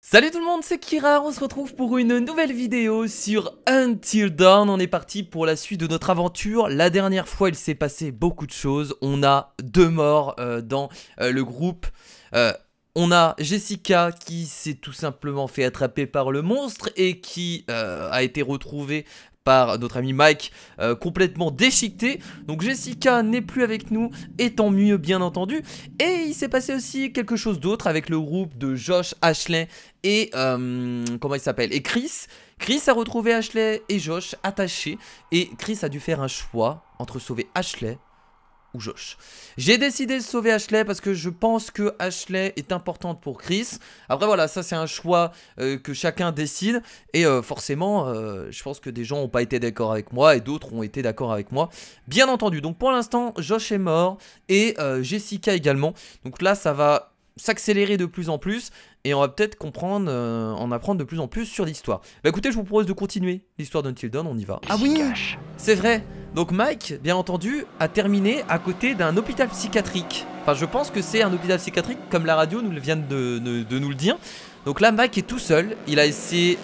Salut tout le monde, c'est Kira, on se retrouve pour une nouvelle vidéo sur Until Dawn. On est parti pour la suite de notre aventure. La dernière fois, il s'est passé beaucoup de choses. On a 2 morts dans le groupe. On a Jessica qui s'est tout simplement fait attraper par le monstre et qui a été retrouvée par notre ami Mike complètement déchiqueté. Donc Jessica n'est plus avec nous, et tant mieux bien entendu. Et il s'est passé aussi quelque chose d'autre avec le groupe de Josh, Ashley et comment il s'appelle, et Chris. Chris a retrouvé Ashley et Josh attachés, et Chris a dû faire un choix entre sauver Ashley ou Josh. J'ai décidé de sauver Ashley parce que je pense que Ashley est importante pour Chris. Après voilà, ça c'est un choix que chacun décide. Et forcément, je pense que des gens n'ont pas été d'accord avec moi et d'autres ont été d'accord avec moi. Bien entendu, donc pour l'instant, Josh est mort et Jessica également. Donc là, ça va s'accélérer de plus en plus et on va peut-être comprendre, en apprendre de plus en plus sur l'histoire. Bah écoutez, je vous propose de continuer l'histoire d'Until Dawn, on y va. Ah oui, c'est vrai. Donc Mike, bien entendu, a terminé à côté d'un hôpital psychiatrique. Enfin, je pense que c'est un hôpital psychiatrique, comme la radio nous vient de nous le dire. Donc là, Mike est tout seul. Il a essayé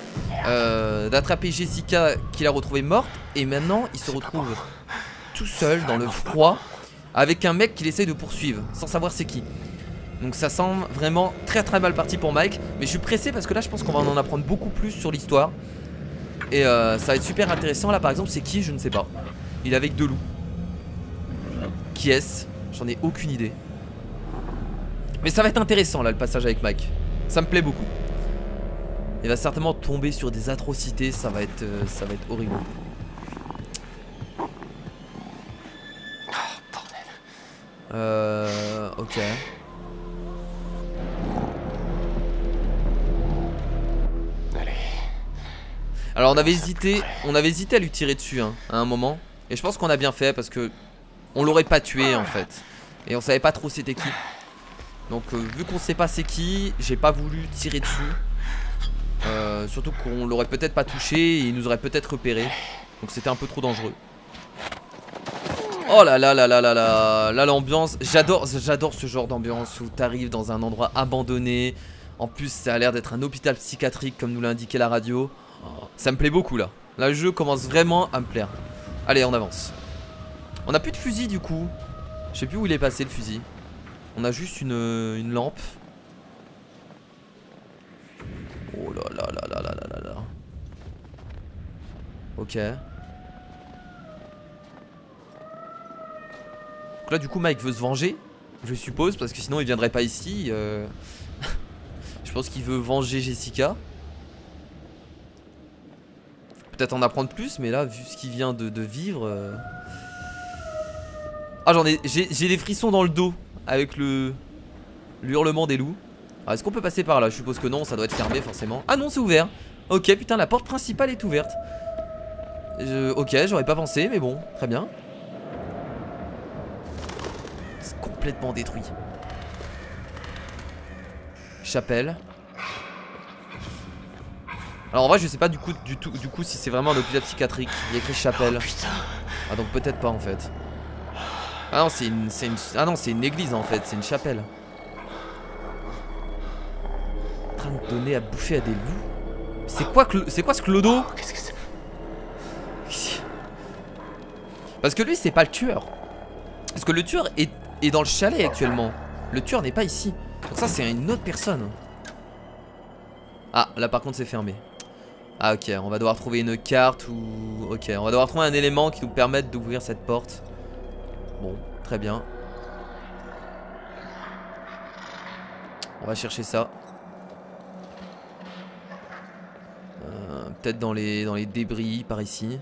d'attraper Jessica, qu'il a retrouvée morte. Et maintenant, il se retrouve tout seul, dans le froid, avec un mec qu'il essaye de poursuivre, sans savoir c'est qui. Donc ça semble vraiment très mal parti pour Mike. Mais je suis pressé parce que là, je pense qu'on va en apprendre beaucoup plus sur l'histoire. Et ça va être super intéressant. Là, par exemple, c'est qui? Je ne sais pas. Il est avec 2 loups. Qui est-ce? J'en ai aucune idée. Mais ça va être intéressant là, le passage avec Mike. Ça me plaît beaucoup. Il va certainement tomber sur des atrocités. Ça va être horrible. Ok. Alors on avait hésité à lui tirer dessus hein, à un moment. Et je pense qu'on a bien fait parce que on l'aurait pas tué en fait. Et on savait pas trop c'était qui. Donc vu qu'on sait pas c'est qui, j'ai pas voulu tirer dessus. Surtout qu'on l'aurait peut-être pas touché et il nous aurait peut-être repéré. Donc c'était un peu trop dangereux. Oh là là là là là là. Là l'ambiance, j'adore ce genre d'ambiance où t'arrives dans un endroit abandonné. En plus ça a l'air d'être un hôpital psychiatrique comme nous l'a indiqué la radio. Ça me plaît beaucoup là. Là le jeu commence vraiment à me plaire. Allez on avance. On a plus de fusil du coup. Je sais plus où il est passé le fusil. On a juste une lampe. Oh là là là là là là là. Ok. Donc là du coup Mike veut se venger, je suppose, parce que sinon il viendrait pas ici. Je pense qu'il veut venger Jessica. Peut-être en apprendre plus, mais là vu ce qu'il vient de vivre Ah j'ai des frissons dans le dos avec le hurlement des loups. Est-ce qu'on peut passer par là? Je suppose que non, ça doit être fermé forcément. Ah non c'est ouvert. Ok putain, la porte principale est ouverte. Ok, j'aurais pas pensé, mais bon, très bien. C'est complètement détruit. Chapelle. Alors en vrai je sais pas du coup si c'est vraiment un hôpital psychiatrique. Il y a écrit chapelle. Ah donc peut-être pas en fait. Ah non c'est une église en fait, c'est une chapelle. En train de donner à bouffer à des loups. C'est quoi ce clodo? Qu'est-ce que c'est? Parce que lui c'est pas le tueur. Parce que le tueur est dans le chalet actuellement. Le tueur n'est pas ici. Donc ça c'est une autre personne. Ah là par contre c'est fermé. Ah ok, on va devoir trouver une carte ou... Ok, on va devoir trouver un élément qui nous permette d'ouvrir cette porte. Bon, très bien. On va chercher ça. Peut-être dans les débris par ici.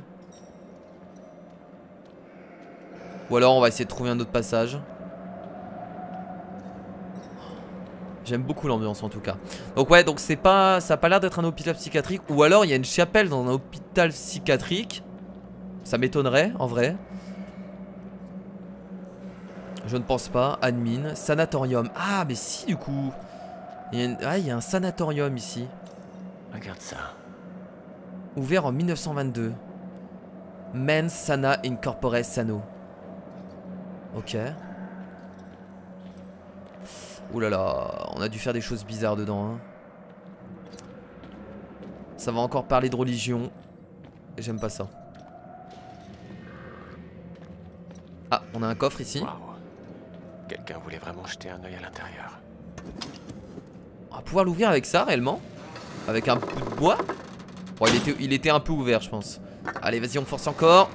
Ou alors on va essayer de trouver un autre passage. J'aime beaucoup l'ambiance en tout cas. Donc ouais, donc c'est pas, ça a pas l'air d'être un hôpital psychiatrique. Ou alors il y a une chapelle dans un hôpital psychiatrique. Ça m'étonnerait en vrai. Je ne pense pas. Admin, sanatorium. Ah mais si du coup. Il y a un sanatorium ici. Regarde ça. Ouvert en 1922. Mens Sana Incorpore Sano. Ok. Ouh là là, on a dû faire des choses bizarres dedans hein. Ça va encore parler de religion. Et j'aime pas ça. Ah, on a un coffre ici. Wow. Quelqu'un voulait vraiment jeter un œil à l'intérieur. On va pouvoir l'ouvrir avec ça réellement. Avec un bout de bois. Bon, il était un peu ouvert, je pense. Allez, vas-y, on force encore.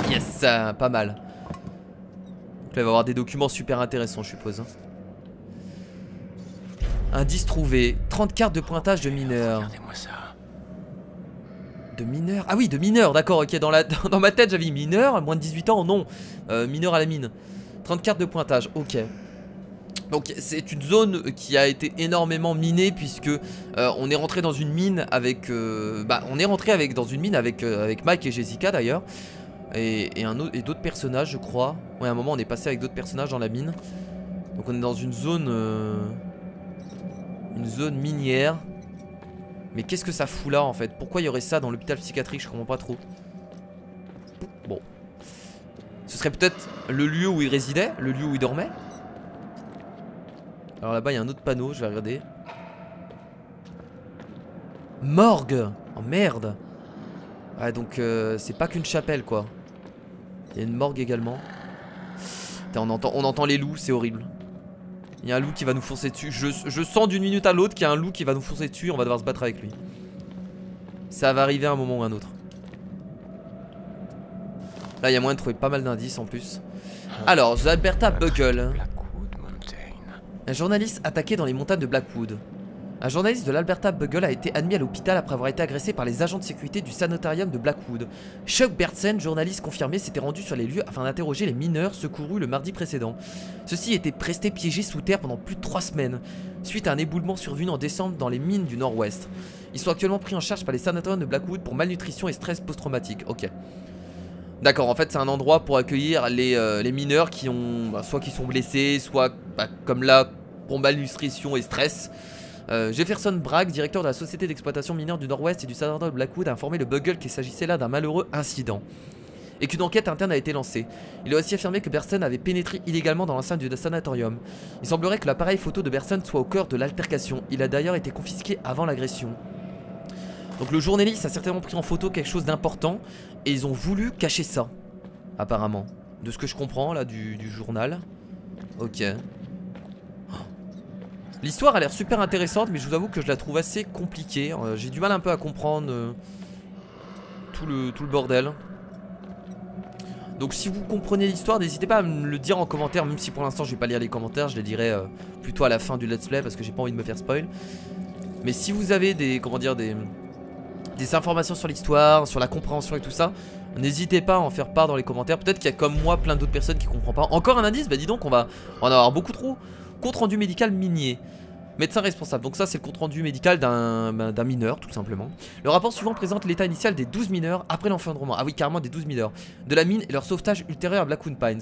Yes, pas mal. Donc là, il va y avoir des documents super intéressants, je suppose. Indice trouvé. 30 cartes de pointage de mineurs. Regardez-moi ça. De mineurs? Ah oui, de mineurs, d'accord, ok. Dans ma tête, j'avais mineur, moins de 18 ans, non. Mineur à la mine. 30 cartes de pointage, ok. Donc c'est une zone qui a été énormément minée puisque on est rentré dans une mine avec on est rentré dans une mine avec Mike et Jessica d'ailleurs et d'autres personnages je crois. Ouais, à un moment on est passé avec d'autres personnages dans la mine. Donc on est dans une zone minière. Mais qu'est-ce que ça fout là en fait? Pourquoi il y aurait ça dans l'hôpital psychiatrique? Je comprends pas trop. Bon. Ce serait peut-être le lieu où il résidait, le lieu où il dormait. Alors là-bas il y a un autre panneau, je vais regarder. Morgue. Oh merde. Ah donc c'est pas qu'une chapelle quoi. Il y a une morgue également. Putain, on entend les loups, c'est horrible. Il y a un loup qui va nous foncer dessus. Je sens d'une minute à l'autre qu'il y a un loup qui va nous foncer dessus. On va devoir se battre avec lui. Ça va arriver à un moment ou à un autre. Là il y a moyen de trouver pas mal d'indices en plus. Alors, The Alberta Bugle. Un journaliste attaqué dans les montagnes de Blackwood. Un journaliste de l'Alberta Bugle a été admis à l'hôpital après avoir été agressé par les agents de sécurité du sanatorium de Blackwood. Chuck Bertsen, journaliste confirmé, s'était rendu sur les lieux afin d'interroger les mineurs secourus le mardi précédent. Ceux-ci étaient restés piégés sous terre pendant plus de 3 semaines, suite à un éboulement survenu en décembre dans les mines du nord-ouest. Ils sont actuellement pris en charge par les sanatoriums de Blackwood pour malnutrition et stress post-traumatique. Ok. D'accord, en fait c'est un endroit pour accueillir les mineurs qui ont soit qui sont blessés, soit comme là pour malnutrition et stress. Jefferson Bragg, directeur de la société d'exploitation minière du Nord-Ouest et du sanatorium de Blackwood, a informé le Bugle qu'il s'agissait là d'un malheureux incident et qu'une enquête interne a été lancée. Il a aussi affirmé que Bertsen avait pénétré illégalement dans l'enceinte du sanatorium. Il semblerait que l'appareil photo de Bertsen soit au cœur de l'altercation. Il a d'ailleurs été confisqué avant l'agression. Donc le journaliste a certainement pris en photo quelque chose d'important et ils ont voulu cacher ça, apparemment. De ce que je comprends là du journal. Ok. L'histoire a l'air super intéressante, mais je vous avoue que je la trouve assez compliquée. J'ai du mal un peu à comprendre tout le bordel. Donc si vous comprenez l'histoire, n'hésitez pas à me le dire en commentaire, même si pour l'instant je vais pas lire les commentaires, je les dirai plutôt à la fin du let's play parce que j'ai pas envie de me faire spoil. Mais si vous avez des informations sur l'histoire, sur la compréhension et tout ça, n'hésitez pas à en faire part dans les commentaires. Peut-être qu'il y a comme moi plein d'autres personnes qui comprennent pas. Encore un indice, bah dis donc on va en avoir beaucoup trop. Compte rendu médical minier. Médecin responsable, donc ça c'est le compte rendu médical d'un mineur tout simplement. Le rapport suivant présente l'état initial des 12 mineurs après l'enfandrement, ah oui carrément des 12 mineurs, de la mine et leur sauvetage ultérieur à Blackwood Pines.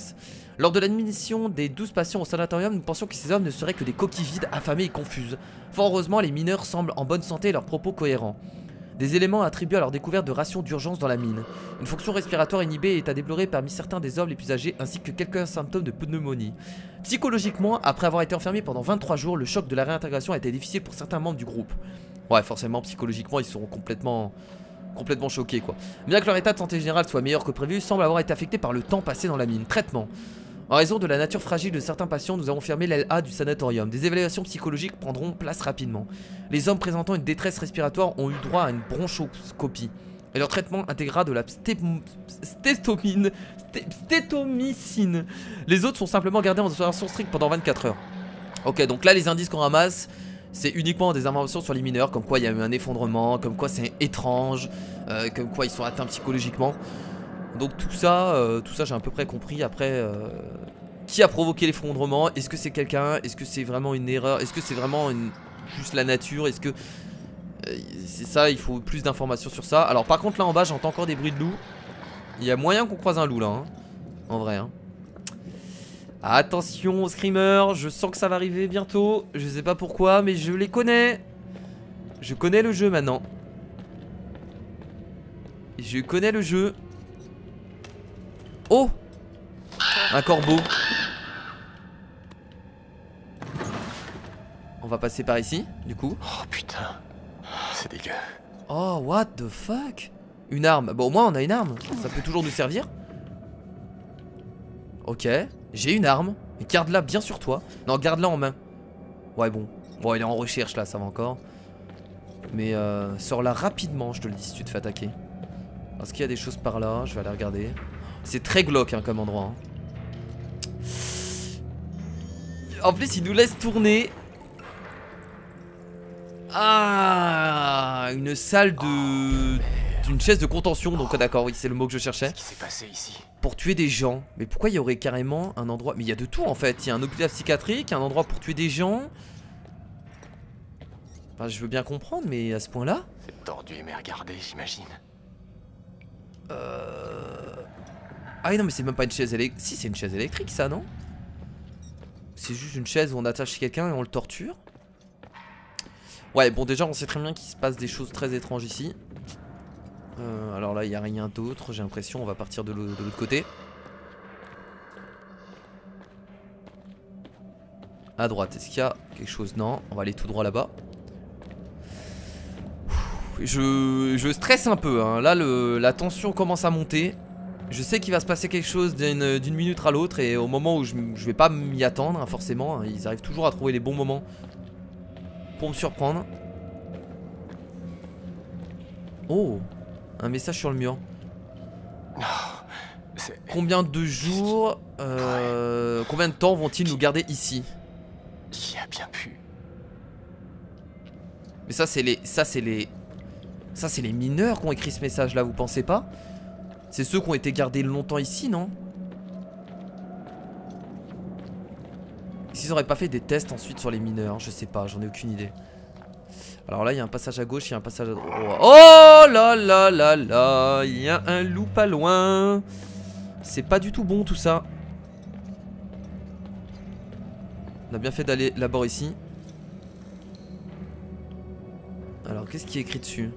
Lors de l'admission des 12 patients au sanatorium, nous pensions que ces hommes ne seraient que des coquilles vides, affamées et confuses. Fort heureusement, les mineurs semblent en bonne santé et leurs propos cohérents. Des éléments attribués à leur découverte de rations d'urgence dans la mine. Une fonction respiratoire inhibée est à déplorer parmi certains des hommes les plus âgés ainsi que quelques symptômes de pneumonie. Psychologiquement, après avoir été enfermés pendant 23 jours, le choc de la réintégration a été difficile pour certains membres du groupe. Ouais, forcément, psychologiquement, ils sont complètement choqués quoi. Bien que leur état de santé générale soit meilleur que prévu, semble avoir été affecté par le temps passé dans la mine. Traitement. En raison de la nature fragile de certains patients, nous avons fermé l'LA du sanatorium. Des évaluations psychologiques prendront place rapidement. Les hommes présentant une détresse respiratoire ont eu droit à une bronchoscopie. Et leur traitement intégrera de la stétomycine. Les autres sont simplement gardés en observation stricte pendant 24 heures. Ok, donc là les indices qu'on ramasse, c'est uniquement des informations sur les mineurs, comme quoi il y a eu un effondrement, comme quoi c'est étrange, comme quoi ils sont atteints psychologiquement. Donc tout ça j'ai à peu près compris. Après, qui a provoqué l'effondrement? Est-ce que c'est quelqu'un? Est-ce que c'est vraiment une erreur? Est-ce que c'est vraiment juste la nature? Est-ce que c'est ça? Il faut plus d'informations sur ça. Alors par contre là en bas j'entends encore des bruits de loups. Il y a moyen qu'on croise un loup là hein. En vrai hein. Attention screamer, je sens que ça va arriver bientôt. Je sais pas pourquoi mais je les connais. Je connais le jeu maintenant. Je connais le jeu. Oh! Un corbeau. On va passer par ici, du coup. Oh putain. C'est dégueu. Oh, what the fuck? Une arme. Bon, au moins, on a une arme. Ça peut toujours nous servir. Ok. J'ai une arme. Mais garde-la bien sur toi. Non, garde-la en main. Ouais, bon. Bon, il est en recherche, là, ça va encore. Mais sors-la rapidement, je te le dis, si tu te fais attaquer. Est-ce qu'il y a des choses par là? Je vais aller regarder. C'est très glauque, hein, comme endroit. Hein. En plus, il nous laisse tourner. Ah, une salle de... Une chaise de contention, donc d'accord, oui, c'est le mot que je cherchais. Qu'est-ce qui s'est passé ici? Pour tuer des gens. Mais pourquoi il y aurait carrément un endroit... Mais il y a de tout en fait. Il y a un hôpital psychiatrique, un endroit pour tuer des gens. Enfin, je veux bien comprendre, mais à ce point-là... C'est tordu mais regardez, j'imagine. Ah oui, non, mais c'est même pas une chaise électrique. Si, c'est une chaise électrique, ça, non? C'est juste une chaise où on attache quelqu'un et on le torture. Ouais, bon, déjà, on sait très bien qu'il se passe des choses très étranges ici. Alors là, il n'y a rien d'autre. J'ai l'impression, on va partir de l'autre côté. À droite, est-ce qu'il y a quelque chose? Non, on va aller tout droit là-bas. Je stresse un peu, hein. Là, la tension commence à monter. Je sais qu'il va se passer quelque chose d'une minute à l'autre. Et au moment où je vais pas m'y attendre, hein, forcément, hein, ils arrivent toujours à trouver les bons moments pour me surprendre. Oh, un message sur le mur. Combien de jours, combien de temps vont-ils nous garder ici? J'y a bien pu. Mais ça c'est les mineurs qui ont écrit ce message là, vous pensez pas? C'est ceux qui ont été gardés longtemps ici, non? S'ils auraient pas fait des tests ensuite sur les mineurs, je sais pas, j'en ai aucune idée. Alors là, il y a un passage à gauche, il y a un passage à droite. Oh là là là là, il y a un loup pas loin. C'est pas du tout bon tout ça. On a bien fait d'aller là-bas ici. Alors, qu'est-ce qui est écrit dessus?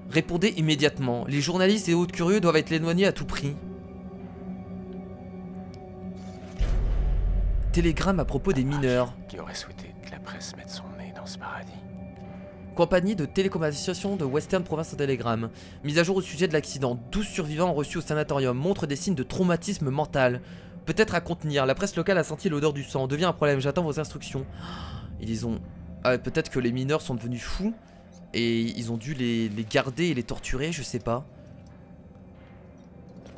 Répondez immédiatement. Les journalistes et autres curieux doivent être éloignés à tout prix. Télégramme à propos des mineurs. Qui aurait souhaité que la presse mette son nez dans ce paradis? Compagnie de télécommunications de Western Province en télégramme. Mise à jour au sujet de l'accident. 12 survivants reçus au sanatorium montrent des signes de traumatisme mental. Peut-être à contenir. La presse locale a senti l'odeur du sang. Devient un problème. J'attends vos instructions. Ils ont... Ah, peut-être que les mineurs sont devenus fous. Et ils ont dû les garder et les torturer. Je sais pas.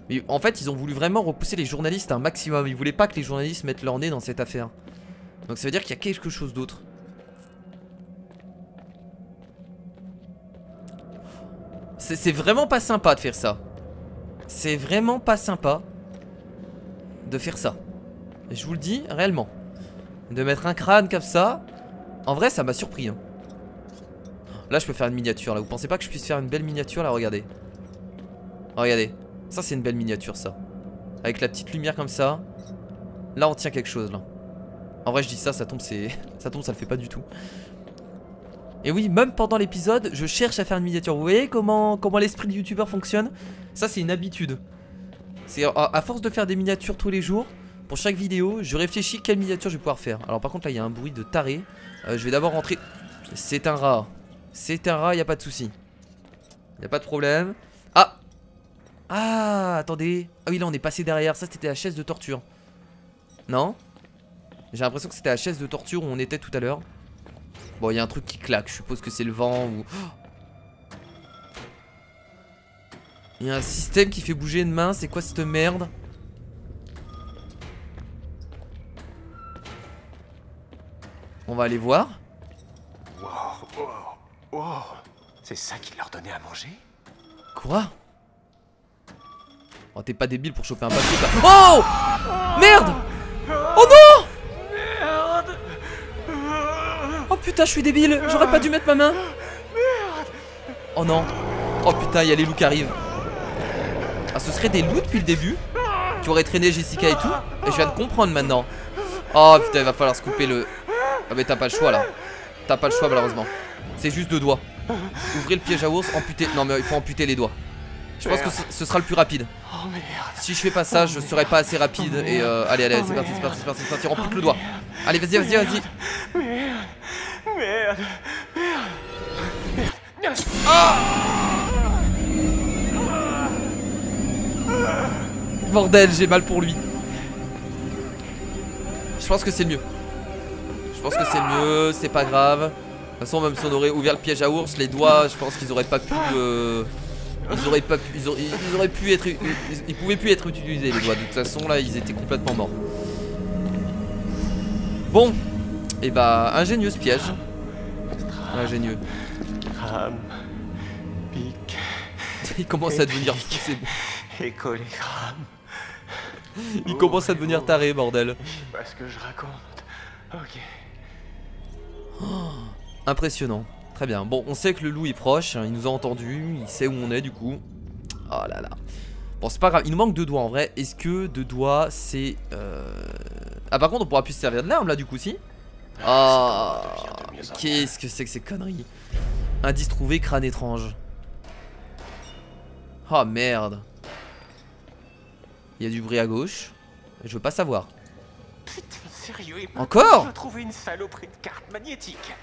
Mais en fait, ils ont voulu vraiment repousser les journalistes un maximum. Ils voulaient pas que les journalistes mettent leur nez dans cette affaire. Donc ça veut dire qu'il y a quelque chose d'autre. C'est vraiment pas sympa de faire ça. C'est vraiment pas sympa de faire ça. Et je vous le dis réellement. De mettre un crâne comme ça. En vrai ça m'a surpris, hein. Là je peux faire une miniature là. Vous pensez pas que je puisse faire une belle miniature là? Regardez. Regardez. Ça c'est une belle miniature ça. Avec la petite lumière comme ça. Là on tient quelque chose là. En vrai je dis ça, ça tombe, ça tombe, ça le fait pas du tout. Et oui, même pendant l'épisode, je cherche à faire une miniature. Vous voyez comment l'esprit du youtubeur fonctionne? Ça c'est une habitude. C'est à force de faire des miniatures tous les jours, pour chaque vidéo, je réfléchis quelle miniature je vais pouvoir faire. Alors par contre là il y a un bruit de taré. Je vais d'abord rentrer. C'est un rat. C'est un rat, y a pas de souci. Y a pas de problème. Ah! Ah, attendez. Ah oui, là on est passé derrière. Ça c'était la chaise de torture. Non? J'ai l'impression que c'était la chaise de torture où on était tout à l'heure. Bon, il y a un truc qui claque. Je suppose que c'est le vent ou... Il y a un système qui fait bouger une main. C'est quoi cette merde? On va aller voir. Wow, wow, wow. C'est ça qu'il leur donnait à manger? Quoi? Oh, t'es pas débile pour choper un papier là. Oh! Merde! Oh non! Merde! Oh putain, je suis débile. J'aurais pas dû mettre ma main. Oh non. Oh putain, il y a les loups qui arrivent. Ah, ce serait des loups depuis le début qui auraient traîné Jessica et tout. Et je viens de comprendre maintenant. Oh putain, il va falloir se couper le... Ah mais t'as pas le choix là. T'as pas le choix malheureusement. C'est juste 2 doigts. Ouvrez le piège à ours, amputer... Non mais il faut amputer les doigts. Je pense que ce sera le plus rapide. Oh merde. Si je fais pas ça, je serai pas assez rapide. Et allez, allez, c'est parti, c'est parti, c'est parti, c'est parti. Ampute le doigt. Allez, vas-y, vas-y, vas-y. Merde. Merde. Merde. Bordel, j'ai mal pour lui. Je pense que c'est mieux. Je pense que c'est mieux, c'est pas grave. De toute façon, même si on aurait ouvert le piège à ours, les doigts, je pense qu'ils auraient pas pu. Ils auraient pas pu. Ils auraient pu être. Ils pouvaient plus être utilisés, les doigts. De toute façon, là, ils étaient complètement morts. Bon. Et bah, ingénieux ce piège. Ingénieux. Pic. Il commence à devenir fou, c'est bon. Écolégramme. Il commence à devenir taré, bordel. Parce que je raconte. Ok. Impressionnant. Très bien. Bon, on sait que le loup est proche. Il nous a entendu. Il sait où on est, du coup. Oh là là. Bon, c'est pas grave. Il nous manque 2 doigts en vrai. Est-ce que 2 doigts, c'est. Ah, par contre, on pourra plus se servir de l'arme là, du coup, si. Ah. Qu'est-ce que c'est que ces conneries? Indice trouvé, crâne étrange. Oh merde. Il y a du bruit à gauche. Je veux pas savoir. Putain, sérieux, encore? Je trouvé une saloperie de carte magnétique.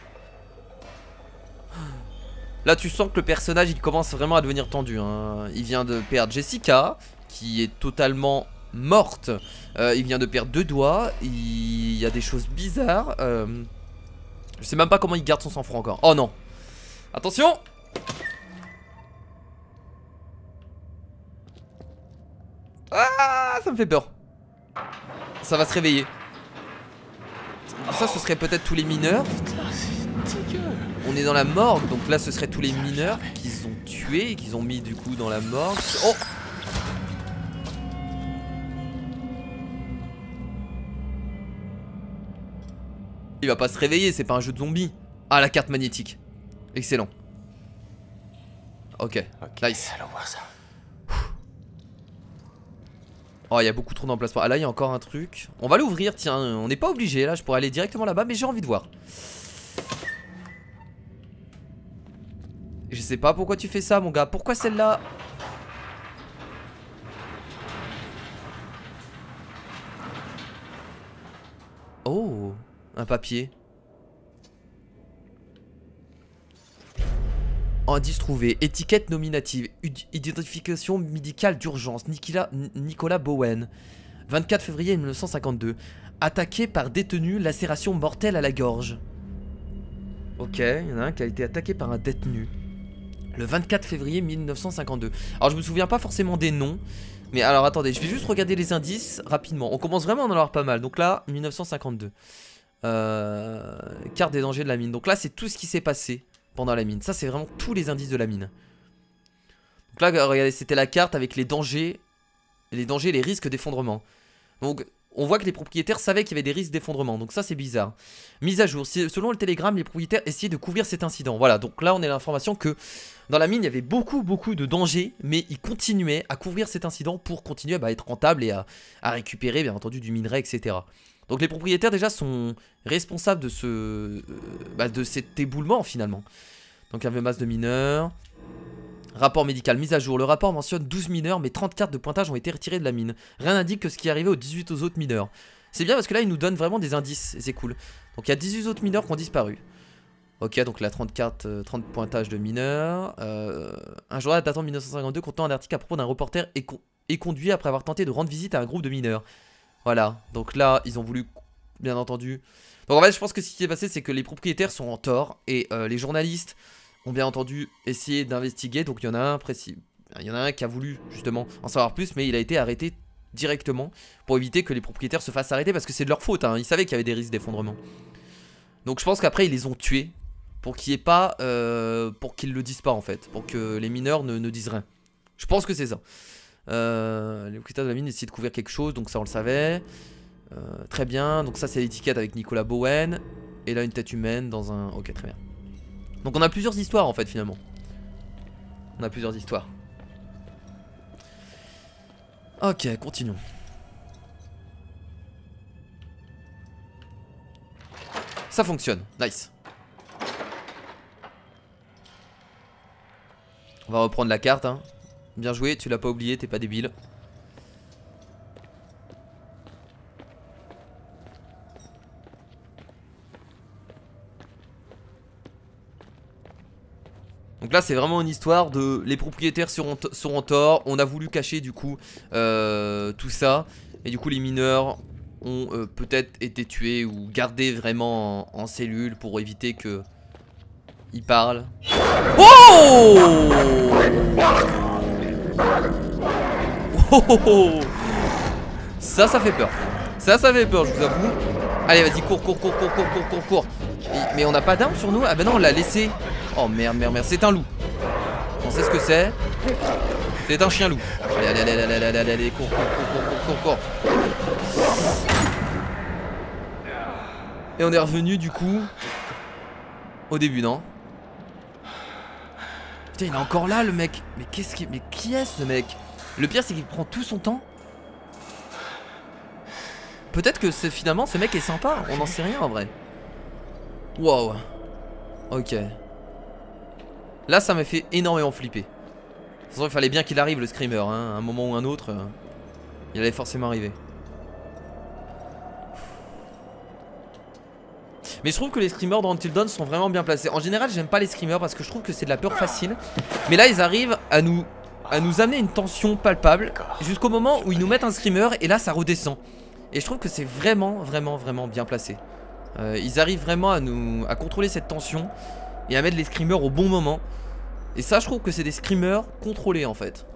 Là tu sens que le personnage il commence vraiment à devenir tendu hein. Il vient de perdre Jessica qui est totalement morte. Il vient de perdre 2 doigts. Il y a des choses bizarres. Je sais même pas comment il garde son sang-froid encore. Oh non. Attention. Ah, ça me fait peur. Ça va se réveiller. Ça ce serait peut-être tous les mineurs. Putain, c'est dégueu. On est dans la morgue, donc là ce serait tous les mineurs qu'ils ont tués et qu'ils ont mis du coup dans la morgue. Oh! Il va pas se réveiller, c'est pas un jeu de zombies. Ah, la carte magnétique. Excellent. Ok, nice. Allons voir ça. Oh, il y a beaucoup trop d'emplacements. Ah là, il y a encore un truc. On va l'ouvrir, tiens. On n'est pas obligé là, je pourrais aller directement là-bas, mais j'ai envie de voir. Je sais pas pourquoi tu fais ça, mon gars. Pourquoi celle-là? Oh, un papier. Indice trouvé. Étiquette nominative. Identification médicale d'urgence. Nicolas Bowen. 24 février 1952. Attaqué par détenu, lacération mortelle à la gorge. Ok, il y en a un qui a été attaqué par un détenu. Le 24 février 1952. Alors je me souviens pas forcément des noms. Mais alors attendez, je vais juste regarder les indices rapidement. On commence vraiment à en avoir pas mal. Donc là, 1952. Carte des dangers de la mine. Donc là, c'est tout ce qui s'est passé pendant la mine. Ça, c'est vraiment tous les indices de la mine. Donc là, regardez, c'était la carte avec les dangers et les risques d'effondrement. Donc on voit que les propriétaires savaient qu'il y avait des risques d'effondrement. Donc ça, c'est bizarre. Mise à jour. Selon le télégramme, les propriétaires essayaient de couvrir cet incident. Voilà, donc là, on a l'information que dans la mine, il y avait beaucoup de dangers, mais ils continuaient à couvrir cet incident pour continuer à être rentable et à récupérer, bien entendu, du minerai, etc. Donc les propriétaires, déjà, sont responsables de de cet éboulement, finalement. Donc il y avait masse de mineurs. Rapport médical, mise à jour. Le rapport mentionne 12 mineurs, mais 30 cartes de pointage ont été retirées de la mine. Rien n'indique que ce qui est arrivé aux 18 autres mineurs. C'est bien parce que là, ils nous donnent vraiment des indices, et c'est cool. Donc il y a 18 autres mineurs qui ont disparu. Ok, donc là, 30 cartes, 30 pointages de mineurs. Un journal datant de 1952 contenant un article à propos d'un reporter est conduit après avoir tenté de rendre visite à un groupe de mineurs. Voilà, donc là, ils ont voulu, bien entendu... Donc en fait, je pense que ce qui s'est passé, c'est que les propriétaires sont en tort, et les journalistes ont bien entendu essayé d'investiguer. Donc il y en a un précis. Il y en a un qui a voulu justement en savoir plus, mais il a été arrêté directement pour éviter que les propriétaires se fassent arrêter parce que c'est de leur faute, hein. Ils savaient qu'il y avait des risques d'effondrement. Donc je pense qu'après ils les ont tués pour qu'il n'y ait pas pour qu'ils le disent pas en fait, pour que les mineurs ne disent rien. Je pense que c'est ça. Les propriétaires de la mine essayaient de couvrir quelque chose, donc ça on le savait. Très bien, donc ça c'est l'étiquette avec Nicolas Bowen. Et là une tête humaine dans un... Ok, très bien. Donc on a plusieurs histoires en fait finalement. On a plusieurs histoires. Ok, continuons. Ça fonctionne, nice. On va reprendre la carte hein. Bien joué, tu l'as pas oublié, t'es pas débile. Donc là c'est vraiment une histoire de les propriétaires seront en tort. On a voulu cacher du coup tout ça. Et du coup les mineurs ont peut-être été tués ou gardés vraiment en cellule pour éviter que ils parlent. Oh, oh, oh, oh. Ça fait peur. Ça fait peur, je vous avoue. Allez, vas-y, cours. Mais on n'a pas d'armes sur nous? Ah bah non, on l'a laissé. Oh merde. C'est un loup. On sait ce que c'est. C'est un chien loup. Allez, cours. Et on est revenu du coup au début, non? Putain, il est encore là le mec. Mais qui est ce mec? Le pire c'est qu'il prend tout son temps. Peut-être que finalement ce mec est sympa, on n'en sait rien en vrai. Wow. Ok. Là ça m'a fait énormément flipper. De toute façon il fallait bien qu'il arrive le screamer, hein. À un moment ou un autre, il allait forcément arriver. Mais je trouve que les screamers dans Until Dawn sont vraiment bien placés. En général j'aime pas les screamers parce que je trouve que c'est de la peur facile. Mais là ils arrivent à nous amener une tension palpable jusqu'au moment où ils nous mettent un screamer et là ça redescend. Et je trouve que c'est vraiment bien placé. Ils arrivent vraiment à contrôler cette tension et à mettre les screamers au bon moment. Et ça je trouve que c'est des screamers contrôlés en fait.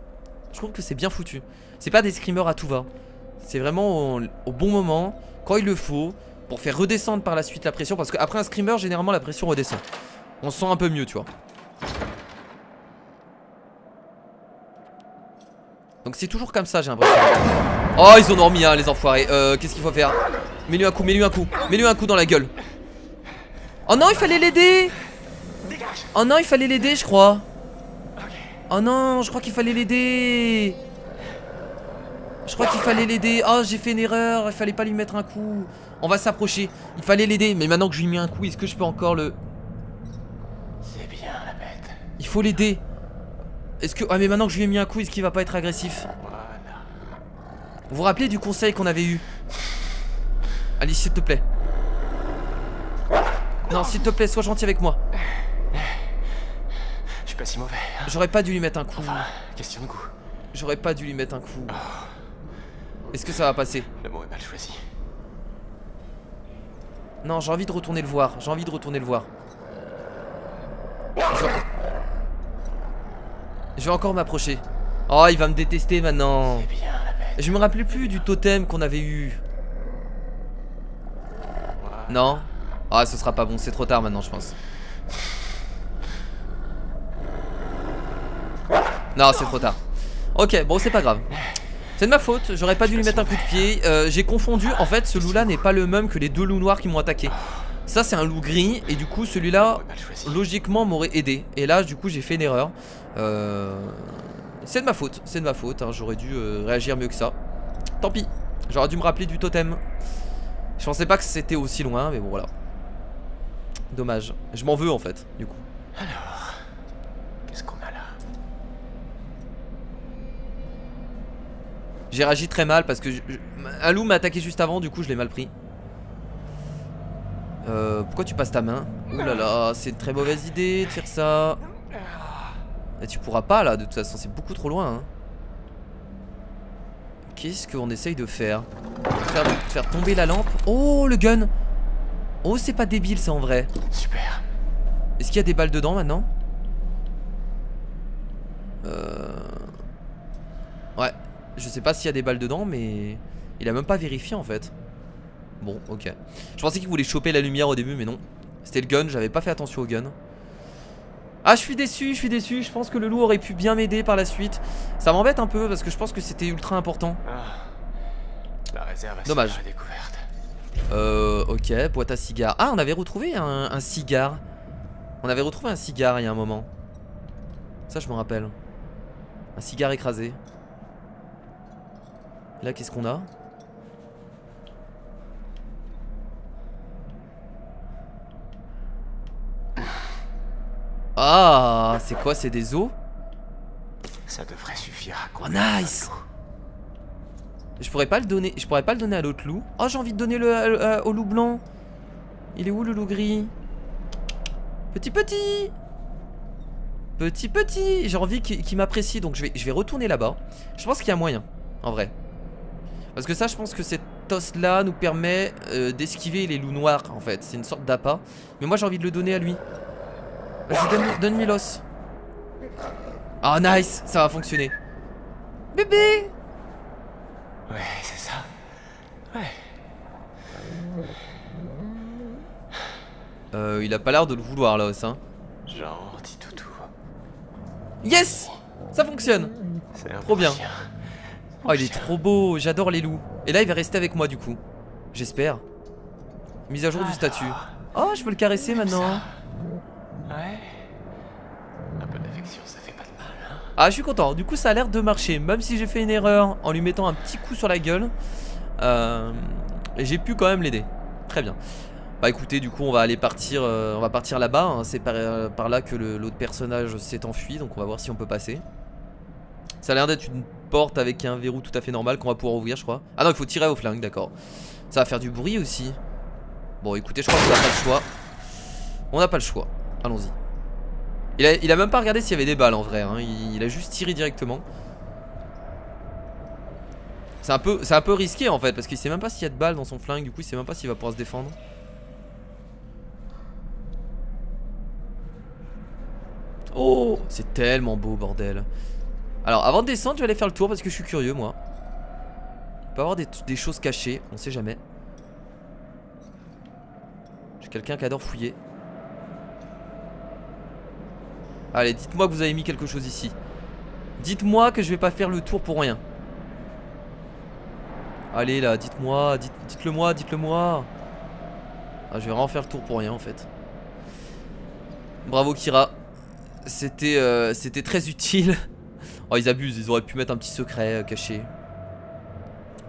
Je trouve que c'est bien foutu. C'est pas des screamers à tout va. C'est vraiment au bon moment, quand il le faut, pour faire redescendre par la suite la pression. Parce qu'après un screamer généralement la pression redescend. On se sent un peu mieux tu vois. Donc c'est toujours comme ça j'ai l'impression. Oh ils ont dormi hein les enfoirés. Qu'est-ce qu'il faut faire? Mets-lui un coup dans la gueule. Oh non il fallait l'aider. Oh non il fallait l'aider je crois. Oh non je crois qu'il fallait l'aider. Oh j'ai fait une erreur. Il fallait pas lui mettre un coup. On va s'approcher. Il fallait l'aider. Mais maintenant que je lui ai mis un coup, est-ce que je peux encore le... C'est bien la bête. Il faut l'aider. Est-ce que... Ah mais maintenant que je lui ai mis un coup, est-ce qu'il va pas être agressif? Voilà. Vous vous rappelez du conseil qu'on avait eu? Allez s'il te plaît. Non s'il te plaît sois gentil avec moi. Je suis pas si mauvais hein. J'aurais pas dû lui mettre un coup. Enfin, question de goût. J'aurais pas dû lui mettre un coup. Est-ce que ça va passer? Le mot est mal choisi. Non j'ai envie de retourner le voir. Je vais encore m'approcher. Oh il va me détester maintenant. C'est bien la bête. Je me rappelais plus du totem qu'on avait eu. Non. Ah ce sera pas bon, c'est trop tard maintenant je pense. Non c'est trop tard. Ok bon c'est pas grave. C'est de ma faute, j'aurais pas dû lui mettre un coup de pied. J'ai confondu, en fait ce loup là n'est pas le même que les deux loups noirs qui m'ont attaqué. Ça c'est un loup gris et du coup celui-là logiquement m'aurait aidé. Et là du coup j'ai fait une erreur. C'est de ma faute, hein. J'aurais dû réagir mieux que ça. Tant pis, j'aurais dû me rappeler du totem. Je pensais pas que c'était aussi loin mais bon voilà. Dommage, je m'en veux en fait du coup. Alors, qu'est-ce qu'on a là? J'ai réagi très mal parce que un loup m'a attaqué juste avant, du coup je l'ai mal pris. Pourquoi tu passes ta main? Ouh là là, c'est une très mauvaise idée de faire ça. Et tu pourras pas là, de toute façon, c'est beaucoup trop loin. Hein. Qu'est-ce qu'on essaye de faire? Faire tomber la lampe. Oh le gun. Oh c'est pas débile ça en vrai. Super. Est-ce qu'il y a des balles dedans maintenant? Ouais. Je sais pas s'il y a des balles dedans mais il a même pas vérifié en fait. Bon ok. Je pensais qu'il voulait choper la lumière au début mais non. C'était le gun, j'avais pas fait attention au gun. Ah je suis déçu, je pense que le loup aurait pu bien m'aider par la suite. Ça m'embête un peu parce que je pense que c'était ultra important. La réserve à dommage. cigares découverte. Ok, boîte à cigares. Ah on avait retrouvé un cigare. On avait retrouvé un cigare il y a un moment. Ça je me rappelle. Un cigare écrasé. Là qu'est-ce qu'on a? Ah c'est quoi? C'est des os? Ça devrait suffire à Oh nice. Je pourrais pas le donner. Je pourrais pas le donner à l'autre loup. Oh j'ai envie de donner au loup blanc. Il est où le loup gris? Petit. Petit, j'ai envie qu'il m'apprécie, donc je vais retourner là-bas. Je pense qu'il y a moyen, en vrai. Parce que ça, je pense que cette os-là nous permet d'esquiver les loups noirs, en fait. C'est une sorte d'appât. Mais moi, j'ai envie de le donner à lui. Vas-y, donne-lui l'os. Ah, nice, ça va fonctionner. Bébé! Ouais, c'est ça. Ouais. Il a pas l'air de le vouloir, là, os, hein. Gentil toutou. Yes! Ça fonctionne. C'est un Trop bien. chien. Oh, il est trop beau, j'adore les loups. Et là, il va rester avec moi, du coup. J'espère. Mise à jour du statut. Oh, je peux le caresser maintenant. Ouais. Un peu d'affection, ça fait pas de mal, hein. Ah, je suis content. Du coup, ça a l'air de marcher. Même si j'ai fait une erreur en lui mettant un petit coup sur la gueule, j'ai pu quand même l'aider. Très bien. Bah écoutez, du coup, on va aller partir. On va partir là-bas, hein. C'est par là que l'autre personnage s'est enfui. Donc on va voir si on peut passer. Ça a l'air d'être une porte avec un verrou tout à fait normal qu'on va pouvoir ouvrir, je crois. Ah non, il faut tirer au flingue, d'accord. Ça va faire du bruit aussi. Bon, écoutez, je crois qu'on n'a pas le choix. On n'a pas le choix. Allons-y. Il a même pas regardé s'il y avait des balles en vrai, hein. Il a juste tiré directement. C'est un peu risqué en fait, parce qu'il sait même pas s'il y a de balles dans son flingue. Du coup, il sait même pas s'il va pouvoir se défendre. Oh, c'est tellement beau, bordel. Alors, avant de descendre, je vais aller faire le tour parce que je suis curieux, moi. Il peut y avoir des choses cachées, on sait jamais. J'ai quelqu'un qui adore fouiller. Allez, dites-moi que vous avez mis quelque chose ici. Dites-moi que je vais pas faire le tour pour rien. Allez là, dites-moi, dites-le moi, dites-le moi. Ah, je vais vraiment faire le tour pour rien en fait. Bravo Kira. C'était très utile. Oh, ils abusent, ils auraient pu mettre un petit secret caché.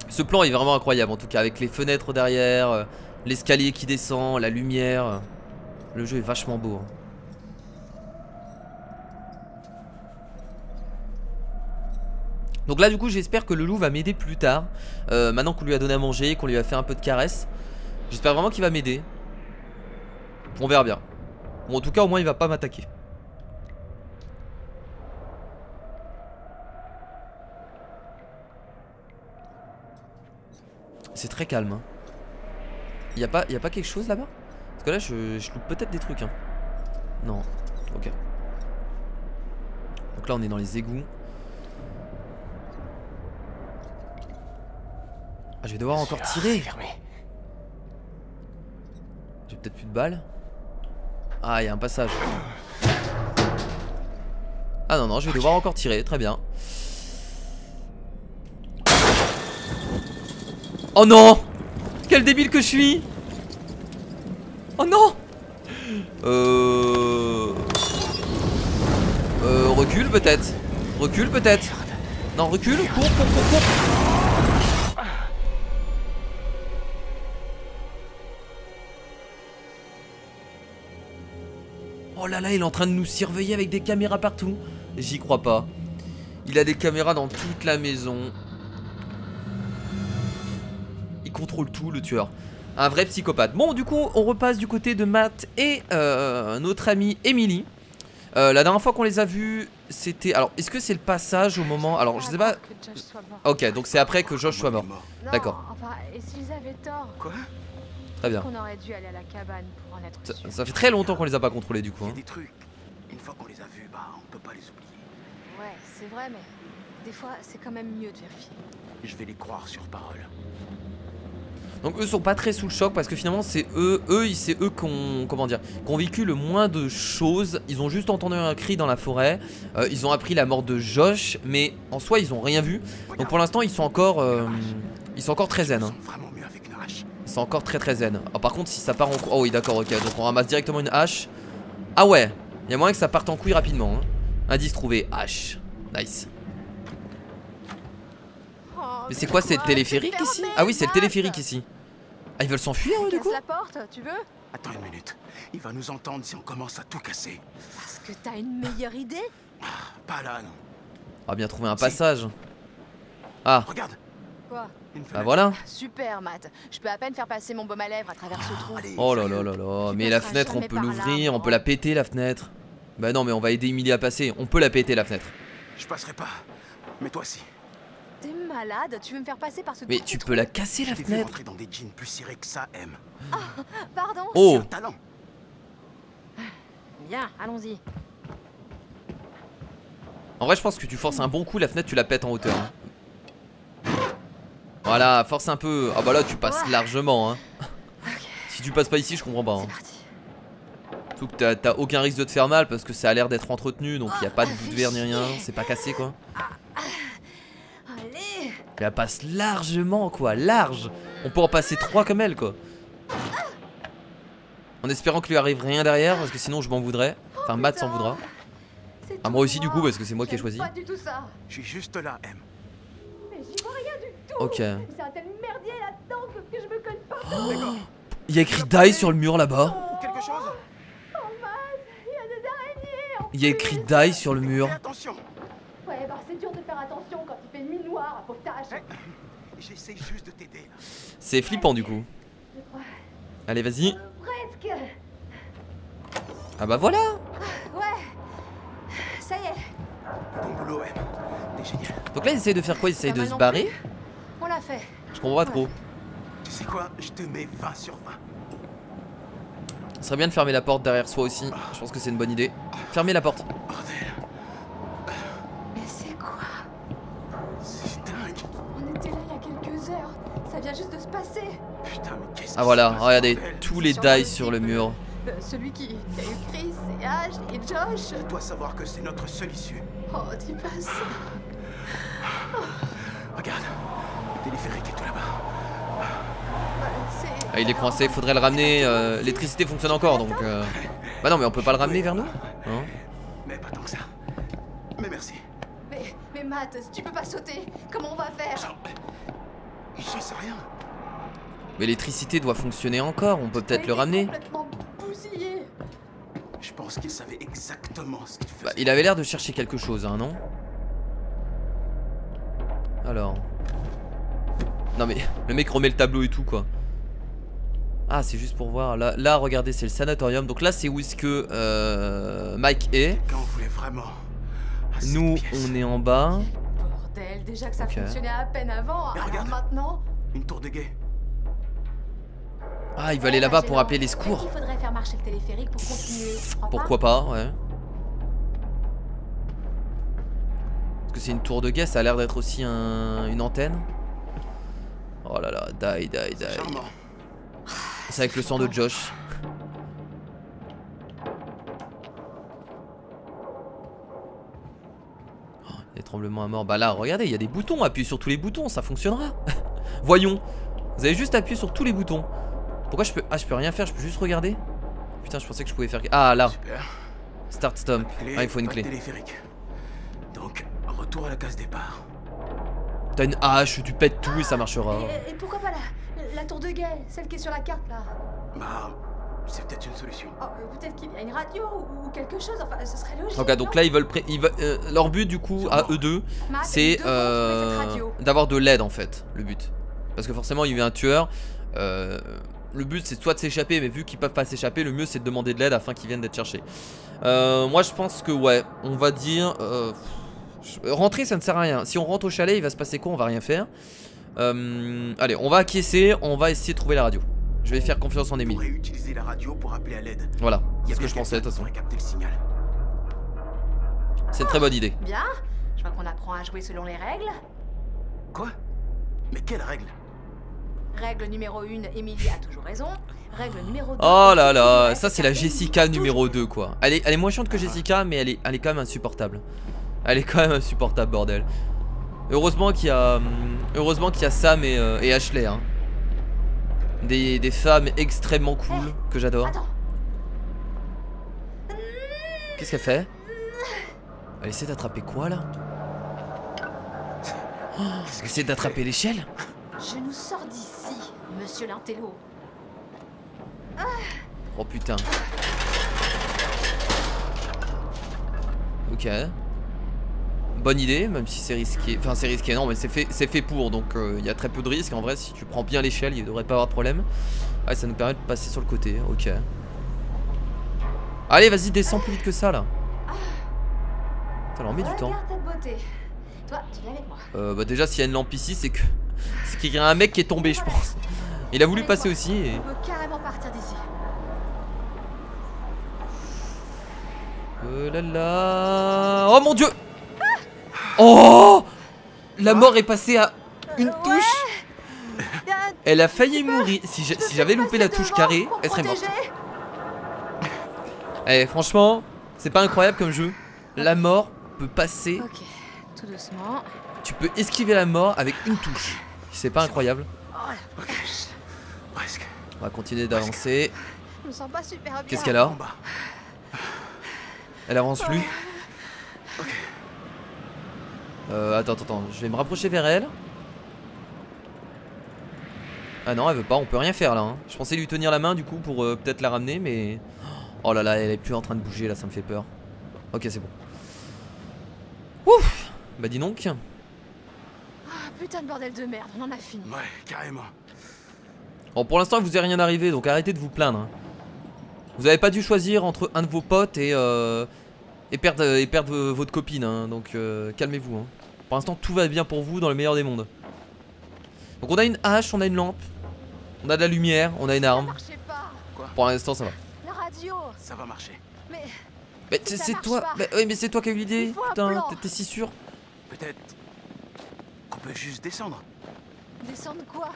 Ce plan est vraiment incroyable en tout cas, avec les fenêtres derrière, l'escalier qui descend, la lumière. Le jeu est vachement beau, hein. Donc là du coup j'espère que le loup va m'aider plus tard. Maintenant qu'on lui a donné à manger, qu'on lui a fait un peu de caresses. J'espère vraiment qu'il va m'aider. On verra bien. Bon, en tout cas au moins il va pas m'attaquer. C'est très calme, hein. Y a pas quelque chose là-bas? Parce que là je loupe peut-être des trucs, hein. Non, ok. Donc là on est dans les égouts. Ah, je vais devoir encore tirer. J'ai peut-être plus de balles. Ah, il y a un passage. Ah non, non, je vais devoir encore tirer, très bien. Oh non! Quel débile que je suis! Oh non! Recule peut-être. Recule peut-être. Non, recule, cours. Oh là là, il est en train de nous surveiller avec des caméras partout. J'y crois pas. Il a des caméras dans toute la maison. Il contrôle tout, le tueur. Un vrai psychopathe. Bon, du coup, on repasse du côté de Matt et notre amie Emily. La dernière fois qu'on les a vus, c'était... Alors, est-ce que c'est le passage au moment... Alors, je sais pas... Ok, donc c'est après que Josh soit mort. D'accord. Enfin, et s'ils avaient tort? Quoi? Très bien. On aurait dû aller à la cabane pour en être sûr. Ça fait très longtemps qu'on les a pas contrôlés, du coup. Il y Hein. a des trucs, une fois qu'on les a vus, bah on peut pas les oublier. Ouais, c'est vrai, mais des fois, c'est quand même mieux de vérifier. Je vais les croire sur parole. Donc eux sont pas très sous le choc parce que finalement c'est eux qui ont, comment dire, qui ont vécu le moins de choses. Ils ont juste entendu un cri dans la forêt. Ils ont appris la mort de Josh, mais en soi ils ont rien vu. Donc pour l'instant ils sont encore très zen. Hein. Vraiment mieux avec une hache. Ils sont encore très zen. Oh, par contre si ça part en couille, oh oui d'accord, ok. Donc on ramasse directement une hache. Ah ouais, il y a moyen que ça parte en couille rapidement. Hein. Indice trouvé, hache, nice. Mais c'est quoi, c'est le téléphérique ici? Ah oui, c'est le téléphérique ici. Ah, ils veulent s'enfuir eux, du coup? Casse la porte, tu veux? Attends une minute. Il va nous entendre si on commence à tout casser. Parce que t'as une meilleure idée? Pas là, non. On va bien trouver un passage. Ah, Regarde. Quoi? Une bah fenêtre. voilà. Super, Matt. Je peux à peine faire passer mon baume à lèvres à travers ce trou. Allez, Oh là là sérieux. là là. Tu Mais la passeras fenêtre, on jamais peut par là, l'ouvrir, on moi. peut la péter la fenêtre. Bah non mais on va aider Emilie à passer. On peut la péter la fenêtre. Je passerai pas. Mais toi si. T'es malade? Tu veux me faire passer par ce Mais trou tu de peux trou? la casser la Je t'ai vu fenêtre. rentrer dans des jeans plus cirés que ça, M. Pardon? Oh. C'est un talent. Bien, allons-y. En vrai je pense que tu forces un bon coup, la fenêtre tu la pètes en hauteur hein. Voilà, force un peu. Ah bah là tu passes largement hein. Si tu passes pas ici je comprends pas hein. C'est parti. Surtout que t'as aucun risque de te faire mal parce que ça a l'air d'être entretenu. Donc il a pas de bout de verre ni rien. C'est pas cassé quoi. Allez. Et elle passe largement quoi, large. On peut en passer 3 comme elle quoi. En espérant qu'il lui arrive rien derrière parce que sinon je m'en voudrais. Enfin Matt s'en voudra. C'est Ah moi tout aussi du coup parce que c'est moi qui ai J'aime choisi. pas du tout ça. Je suis juste là, M. Mais j'y vois rien du tout. Ok. C'est un tel merdier là-dedans que je me colle pas. D'accord. Il y a écrit die sur le mur là-bas. Quelque chose? Oh mince, il y a des araignées. Il y a écrit die sur le mur. Fais attention. Ouais, bah c'est dur de faire attention quand il fait nuit noire à potage. J'essaie juste de t'aider. là. C'est flippant du coup. Je crois. Allez vas-y. Presque. Ah bah voilà. Ouais. Ça y est. Bon boulot, M. T'es génial. Donc là il essaye de faire quoi? Il essaye Pas de mal se non barrer. plus. On l'a fait. Je comprends pas trop. Tu sais quoi? Je te mets 20 sur 20. Ce serait bien de fermer la porte derrière soi aussi. Je pense que c'est une bonne idée. Fermez la porte. Bordel. Mais c'est quoi? C'est dingue. On était là il y a quelques heures. Ça vient juste de se passer. Putain, mais qu'est-ce Ah voilà, qui se passe, regardez, bordel? tous les Sur dice le sur le type, mur. Celui qui a eu Chris et Ash et Josh. Tu dois savoir que c'est notre seule issue. Oh, dis pas ça. Regarde. Le téléphérique est tout là-bas. C'est... Ah, il est coincé, faudrait le ramener. L'électricité fonctionne encore donc. Bah non, mais on peut pas le ramener vers nous hein? Mais pas tant que ça. Mais merci. Mais Matt, tu peux pas sauter. Comment on va faire? J'en sais rien. Mais l'électricité doit fonctionner encore, on peut peut-être Il le est ramener. complètement bousillé. Je pense qu'il savait exactement ce qu'il faisait. Bah, il avait l'air de chercher quelque chose, hein, non? Alors. Non mais le mec remet le tableau et tout quoi. Ah c'est juste pour voir. Là regardez c'est le sanatorium. Donc là c'est où est-ce que Mike est. Quand on voulait vraiment. à cette Nous pièce. on est en bas. Bordel, déjà que ça Ok. fonctionnait à peine avant. Mais Alors regarde. maintenant... Une tour de guet. Ah il va aller là-bas pour appeler les secours. Il faudrait faire marcher le téléphérique pour continuer. tu crois Pourquoi pas, ouais. Parce que c'est une tour de guet, ça a l'air d'être aussi une antenne. Oh là là, die. Charmant. C'est avec le sang de Josh. Oh, des tremblements à mort. Bah là, regardez, il y a des boutons. Appuyez sur tous les boutons, ça fonctionnera. Voyons. Vous avez juste appuyé sur tous les boutons. Pourquoi je peux... Ah, je peux rien faire, je peux juste regarder. Putain, je pensais que je pouvais faire... Ah, là. Super. Start stomp. Clé, Ah, il faut une pas de clé. téléphérique. Donc, retour à la case départ. T'as une hache, tu pètes tout et ça marchera. Et pourquoi pas la tour de guet, celle qui est sur la carte là? Bah, c'est peut-être une solution. Oh, peut-être qu'il y a une radio ou quelque chose, enfin ce serait logique. Ok, donc là ils veulent leur but du coup à eux deux Matt, c'est nous devons trouver cette radio. d'avoir de l'aide en fait, le but. Parce que forcément il y a un tueur. Le but c'est soit de s'échapper, mais vu qu'ils peuvent pas s'échapper, le mieux c'est de demander de l'aide afin qu'ils viennent d'être cherchés. Moi je pense que ouais, on va dire rentrer ça ne sert à rien. Si on rentre au chalet il va se passer quoi? On va rien faire. Allez, on va acquiescer, on va essayer de trouver la radio. Je vais faire confiance en On Emile. pourrait utiliser la radio pour appeler à l'aide. Voilà, Il y c'est a ce que bien je pensais de quelqu'un toute façon. qui pourrait capter le signal. C'est une très bonne idée. Bien, je vois qu'on apprend à jouer selon les règles. Quoi? Mais quelle règle? Règle numéro 1, Emilie a toujours raison. Règle numéro 2... Oh là là, ça c'est la Jessica numéro 2 quoi. Elle est moins chiante que Jessica, mais elle est quand même insupportable. Elle est quand même insupportable, bordel. Heureusement qu'il y a Sam et Ashley hein. Des femmes extrêmement cool que j'adore. Attends, Qu'est-ce qu'elle fait? Elle essaie d'attraper quoi là? Oh, elle essaie d'attraper l'échelle? je nous sors d'ici, monsieur l'intello. Oh putain. Ok. Bonne idée, même si c'est risqué. Enfin c'est risqué non mais c'est fait pour. Donc il y a très peu de risques. En vrai si tu prends bien l'échelle il devrait pas avoir de problème. Ouais ça nous permet de passer sur le côté. Ok. Allez vas-y descends plus vite que ça là. Ça leur met du temps. Regarde cette beauté. Toi, tu viens avec moi. Bah déjà s'il y a une lampe ici c'est que... C'est qu'il y a un mec qui est tombé je pense. Il a voulu passer aussi et... On peut carrément partir d'ici. Là là... Oh mon dieu. Oh, la mort est passée à une touche. Elle a failli mourir. Si j'avais loupé la touche carrée, elle serait morte. Eh franchement, c'est pas incroyable comme jeu. La mort peut passer. Ok, tout doucement. Tu peux esquiver la mort avec une touche. C'est pas incroyable. Oh la vache. Presque. On va continuer d'avancer. Je me sens pas super bien. Qu'est-ce qu'elle a? En bas. Elle avance plus. Ok. Attends, je vais me rapprocher vers elle. Ah non, elle veut pas, on peut rien faire là. Hein. Je pensais lui tenir la main du coup pour peut-être la ramener, mais... Oh là là, elle est plus en train de bouger là, ça me fait peur. Ok, c'est bon. Ouf. Bah dis donc. Ah, putain de bordel de merde, on en a fini. Ouais, carrément. Bon, pour l'instant, il vous est rien arrivé, donc arrêtez de vous plaindre. Hein. Vous avez pas dû choisir entre un de vos potes et perdre votre copine, hein. Donc calmez-vous. Hein. Pour l'instant, tout va bien pour vous dans le meilleur des mondes. Donc on a une hache, on a une lampe, on a de la lumière, on a une Ça arme. marchait pas. Pour l'instant, ça va. La radio. Ça va marcher. Mais Mais Ça c'est marche toi, pas. oui, mais c'est toi qui as eu l'idée. Il faut un Putain, plan. t'es si sûr. Peut-être qu'on peut juste descendre. descendre quoi?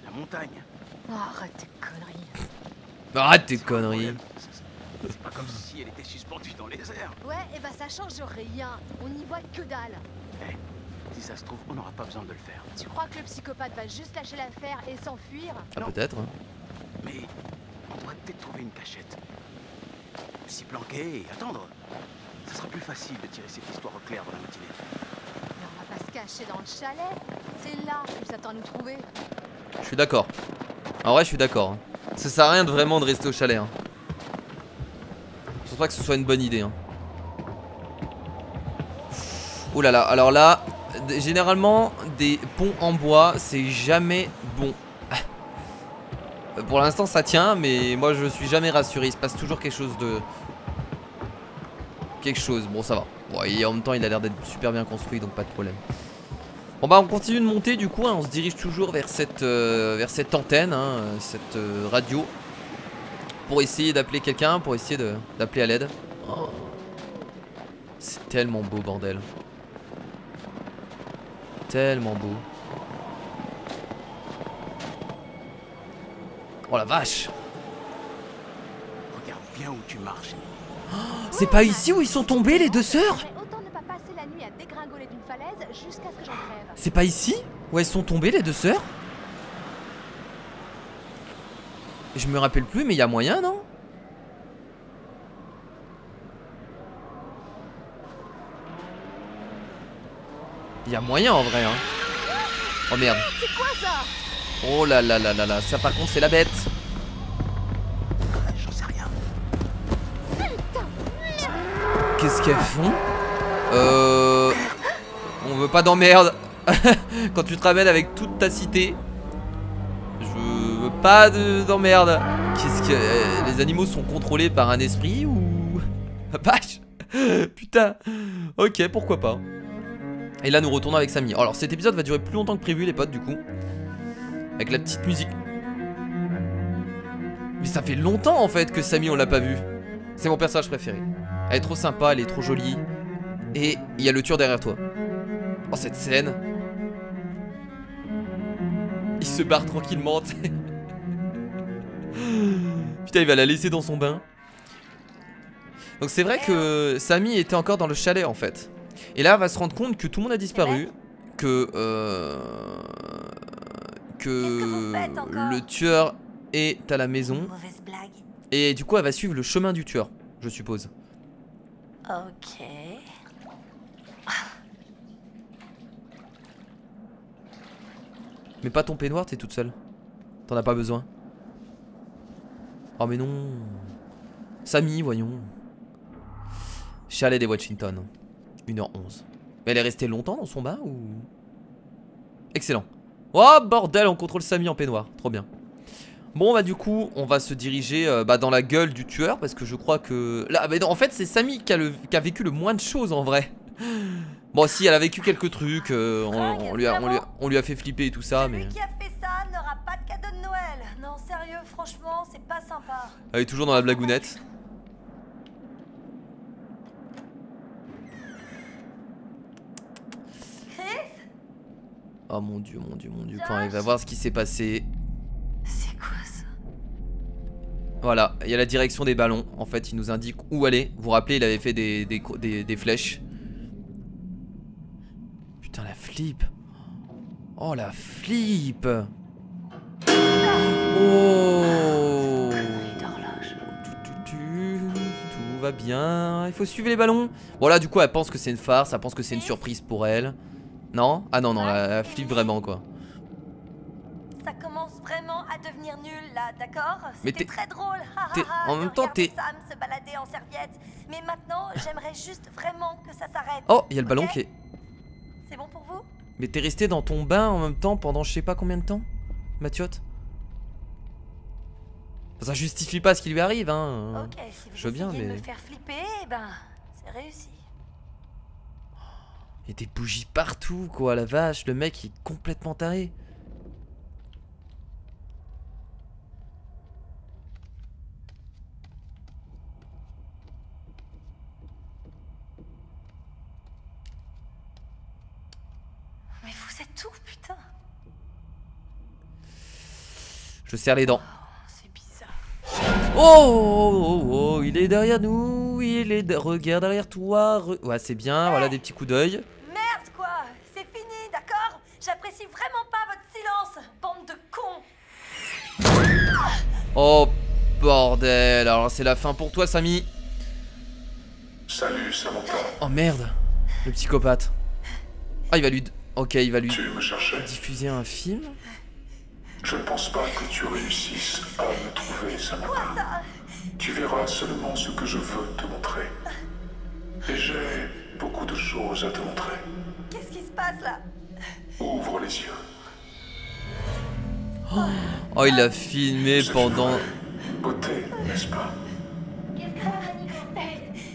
La montagne. Oh, arrête tes conneries. Arrête tes C'est pas un conneries. problème. C'est pas comme si elle était suspendue dans les airs. Ouais, et bah ça change rien. On n'y voit que dalle. Si ça se trouve, on n'aura pas besoin de le faire. Tu crois que le psychopathe va juste lâcher l'affaire et s'enfuir? Ah, Non. peut-être. Hein. Mais on doit peut-être trouver une cachette. S'y planquer et attendre. Ça sera plus facile de tirer cette histoire au clair dans la matinée. Mais on va pas se cacher dans le chalet. C'est là qu'il s'attend à nous trouver. Je suis d'accord. En vrai, je suis d'accord. Hein. Ça sert à rien de vraiment de rester au chalet. Hein. Je pense pas que ce soit une bonne idée. Hein. Oh là là, alors là, généralement, des ponts en bois, c'est jamais bon. Pour l'instant, ça tient, mais moi, je suis jamais rassuré. Il se passe toujours quelque chose de... Bon, ça va. Bon, et en même temps, il a l'air d'être super bien construit, donc pas de problème. Bon bah on continue de monter du coup, hein, on se dirige toujours vers cette antenne, hein, cette radio. Pour essayer d'appeler quelqu'un, pour essayer d'appeler à l'aide. Oh. C'est tellement beau bordel. Tellement beau. Oh la vache. Regarde bien où tu marches. C'est pas ici où ils sont tombés les deux sœurs? Autant ne pas passer la nuit à dégringoler d'une falaise jusqu'à ce que j'en crève. C'est pas ici où elles sont tombées les deux sœurs? Je me rappelle plus mais il y a moyen non? Il y a moyen en vrai hein. Oh merde. C'est quoi ça? Oh là là là là là. Ça par contre c'est la bête. J'en sais rien. Qu'est-ce qu'elles font? On veut pas d'emmerde. Quand tu te ramènes avec toute ta cité. Je veux pas d'emmerde. Qu'est-ce que... les animaux sont contrôlés par un esprit ou... Vache. Putain. Ok, pourquoi pas. Et là nous retournons avec Samy. Alors cet épisode va durer plus longtemps que prévu les potes du coup. Avec la petite musique. Mais ça fait longtemps en fait que Samy on l'a pas vu. C'est mon personnage préféré. Elle est trop sympa, elle est trop jolie. Et il y a le tueur derrière toi. Oh cette scène. Il se barre tranquillement. Putain il va la laisser dans son bain. Donc c'est vrai que Samy était encore dans le chalet en fait. Et là, on va se rendre compte que tout le monde a disparu, que le tueur est à la maison. Mauvaise blague. Et du coup, elle va suivre le chemin du tueur, je suppose. Ok. Mais pas ton peignoir, t'es toute seule. T'en as pas besoin. Oh mais non. Samy, voyons. Chalet des Washington. 1h11. Mais elle est restée longtemps dans son bain ou... Excellent. Oh bordel, on contrôle Samy en peignoir. Trop bien. Bon bah du coup on va se diriger dans la gueule du tueur. Parce que je crois que... Là, mais non, en fait c'est Samy qui a vécu le moins de choses en vrai. Bon, si, elle a vécu quelques trucs, on lui a fait flipper et tout ça, mais... Celui qui a fait ça n'aura pas de cadeau de Noël. Non, sérieux, franchement, c'est pas sympa. Elle est toujours dans la blagounette. Chris? Oh mon dieu, mon dieu, mon dieu, quand il va voir ce qui s'est passé. C'est quoi ça? Voilà, il y a la direction des ballons. En fait, il nous indique où aller. Vous vous rappelez, il avait fait des flèches. Putain, la flip. Oh, la flip. Oh. Tout va bien. Il faut suivre les ballons. Bon, là, du coup, elle pense que c'est une farce. Elle pense que c'est une surprise pour elle. Non? Ah non, non, la flip vraiment, quoi. Ça commence vraiment à devenir nul là, d'accord? Mais C'était très drôle. en même temps, t'es... Sam se balader en serviette. Mais maintenant, j'aimerais juste vraiment que ça s'arrête. Oh, il y a le ballon Ok? qui est... C'est bon pour vous? Mais t'es resté dans ton bain en même temps pendant je sais pas combien de temps, Mathiote? Ça justifie pas ce qui lui arrive, hein. Ok, si vous je veux bien, essayez de mais... me faire flipper, ben, c'est réussi. Il y a des bougies partout, quoi, la vache. Le mec il est complètement taré. Mais vous êtes où, putain? Je serre les dents. C'est bizarre. Oh, il est derrière nous. Regarde derrière toi. Ouais, c'est bien. Voilà des petits coups d'œil. Merde, quoi! C'est fini, d'accord? J'apprécie vraiment pas votre silence, bande de cons! Oh, bordel. Alors, c'est la fin pour toi, Samy. Salut, Samantha. Oh, merde. Le psychopathe. Ah, il va lui... Ok, il va lui Tu me cherchais? diffuser un film. Je ne pense pas que tu réussisses à me trouver, Samantha. Tu verras seulement ce que je veux te montrer. Et j'ai beaucoup de choses à te montrer. Qu'est-ce qui se passe là? Ouvre les yeux. Oh, il a filmé C'est pendant... une vraie beauté, n'est-ce pas?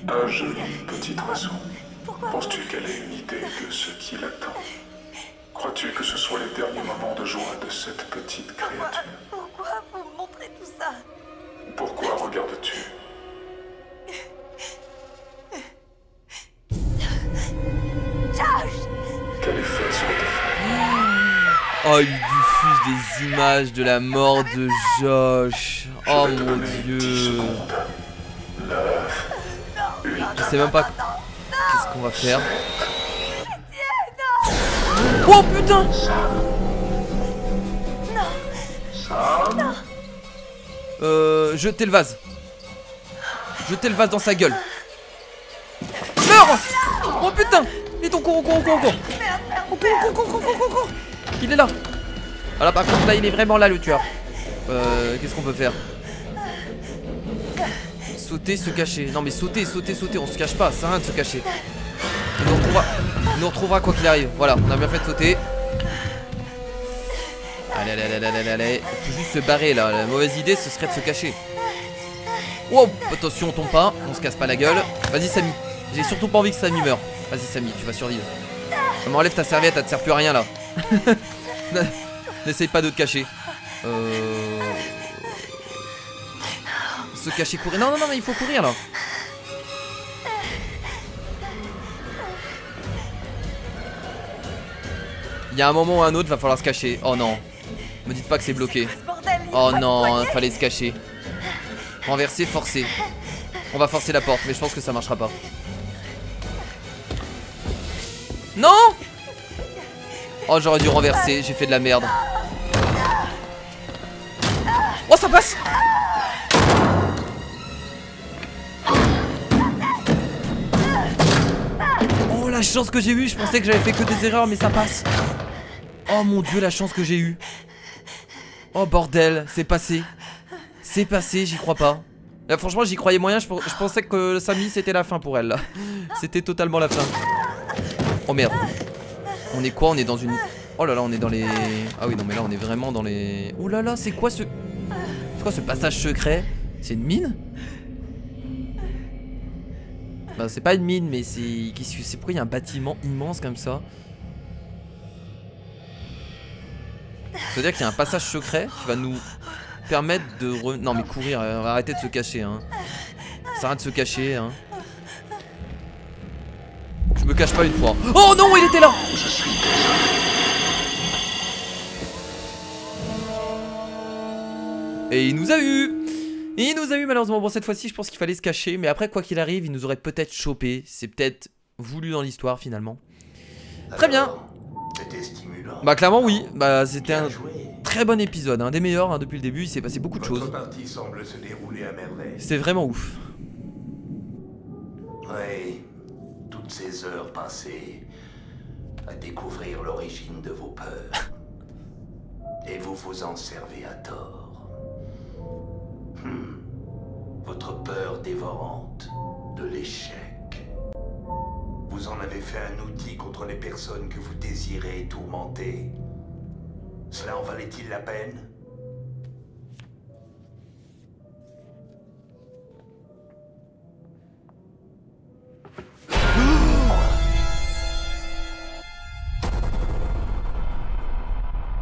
Un joli petit oiseau. Penses-tu qu'elle ait une idée de ce qui l'attend? Crois-tu que ce soit les derniers moments de joie de cette petite créature? Pourquoi vous me montrez tout ça? Pourquoi regardes-tu? Josh! Quel effet sur tes fesses? Oh, il diffuse des images de la mort de Josh. Oh Je vais te mon donner 10 dieu. secondes. 9, 8, Je sais même pas qu'est-ce qu'on va faire. Oh putain! Jetez le vase. Jetez le vase dans sa gueule. Meurs! Oh putain! Vite, on court, on court, on court, on court. On court. Il est là. Voilà, par contre, là, il est vraiment là, le tueur. Qu'est-ce qu'on peut faire? Sauter, se cacher. Non, mais sauter. On se cache pas, ça sert à rien de se cacher. Il nous retrouvera quoi qu'il arrive. Voilà, on a bien fait de sauter. Allez. Il faut juste se barrer là. La mauvaise idée, ce serait de se cacher. Wow, attention, on tombe pas. On se casse pas la gueule. Vas-y, Samy. J'ai surtout pas envie que Samy meure. Vas-y, Samy, tu vas survivre. Non, mais enlève ta serviette, elle te sert plus à rien là. N'essaye pas de te cacher. Se cacher, courir. Non, mais il faut courir là. Il y a un moment ou un autre, va falloir se cacher. Oh non. Me dites pas que c'est bloqué. Oh non, fallait se cacher. Renverser, forcer. On va forcer la porte, mais je pense que ça marchera pas. Non! Oh, j'aurais dû renverser, j'ai fait de la merde. Oh, ça passe! Oh, la chance que j'ai eue, je pensais que j'avais fait que des erreurs, mais ça passe. Oh mon dieu, la chance que j'ai eue. Oh bordel, c'est passé. C'est passé, j'y crois pas. Là, franchement, j'y croyais moyen, je pensais que Samy c'était la fin pour elle là. C'était totalement la fin. Oh merde. On est quoi? On est dans une... Oh là là, on est dans les... Ah oui, non mais là on est vraiment dans les... Oh là là, c'est quoi ce... C'est quoi ce passage secret? C'est une mine? Enfin, c'est pas une mine, mais c'est pourquoi il y a un bâtiment immense comme ça. Ça veut dire qu'il y a un passage secret qui va nous permettre de... Non mais courir, on va arrêter de se cacher hein. Ça arrête de se cacher hein. Je me cache pas une fois. Oh non, il était là. Je suis désolé. Et il nous a eu. Il nous a eu malheureusement. Bon, cette fois-ci je pense qu'il fallait se cacher. Mais après quoi qu'il arrive, il nous aurait peut-être chopé. C'est peut-être voulu dans l'histoire finalement. Très bien. C'était stimulant. Bah clairement oui. Bah c'était un très bon épisode. Un des meilleurs hein, depuis le début. Il s'est passé beaucoup de choses. Votre partie semble se dérouler à merveille. C'est vraiment ouf. Oui. Toutes ces heures passées à découvrir l'origine de vos peurs. Et vous vous en servez à tort. Votre peur dévorante de l'échec. Vous en avez fait un outil contre les personnes que vous désirez tourmenter. Cela en valait-il la peine ?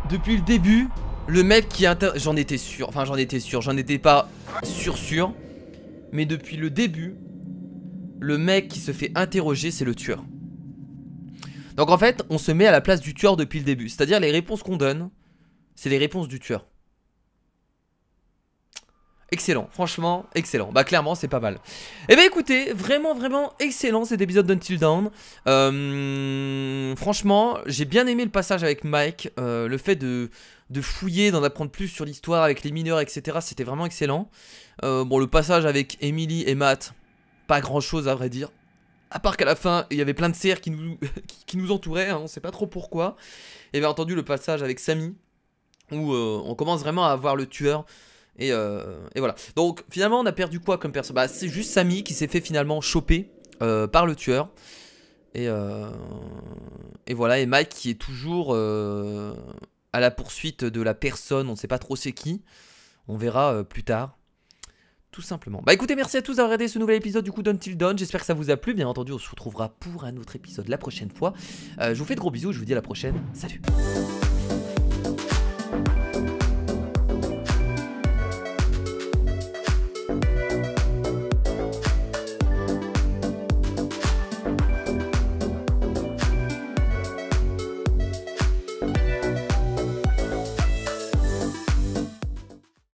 Depuis le début, le mec qui j'en étais sûr, enfin j'en étais pas sûr, mais depuis le début, le mec qui se fait interroger, c'est le tueur. Donc en fait, on se met à la place du tueur depuis le début, c'est-à-dire les réponses qu'on donne, c'est les réponses du tueur. Excellent, franchement, excellent. Bah clairement, c'est pas mal. Et bah écoutez, vraiment, vraiment excellent cet épisode d'Until Dawn. Franchement, j'ai bien aimé le passage avec Mike. Le fait de fouiller, d'en apprendre plus sur l'histoire avec les mineurs, etc. C'était vraiment excellent. Bon, le passage avec Emily et Matt, pas grand chose à vrai dire. À part qu'à la fin, il y avait plein de cerfs qui nous entouraient, hein, on sait pas trop pourquoi. Et bien entendu, le passage avec Sammy, où on commence vraiment à voir le tueur. Et voilà. Donc finalement on a perdu quoi comme personne? Bah c'est juste Sammy qui s'est fait finalement choper par le tueur. Et voilà. Et Mike qui est toujours à la poursuite de la personne. On ne sait pas trop c'est qui. On verra plus tard. Tout simplement. Bah écoutez, merci à tous d'avoir regardé ce nouvel épisode du coup d'Until Dawn. J'espère que ça vous a plu. Bien entendu on se retrouvera pour un autre épisode la prochaine fois. Je vous fais de gros bisous. Je vous dis à la prochaine. Salut.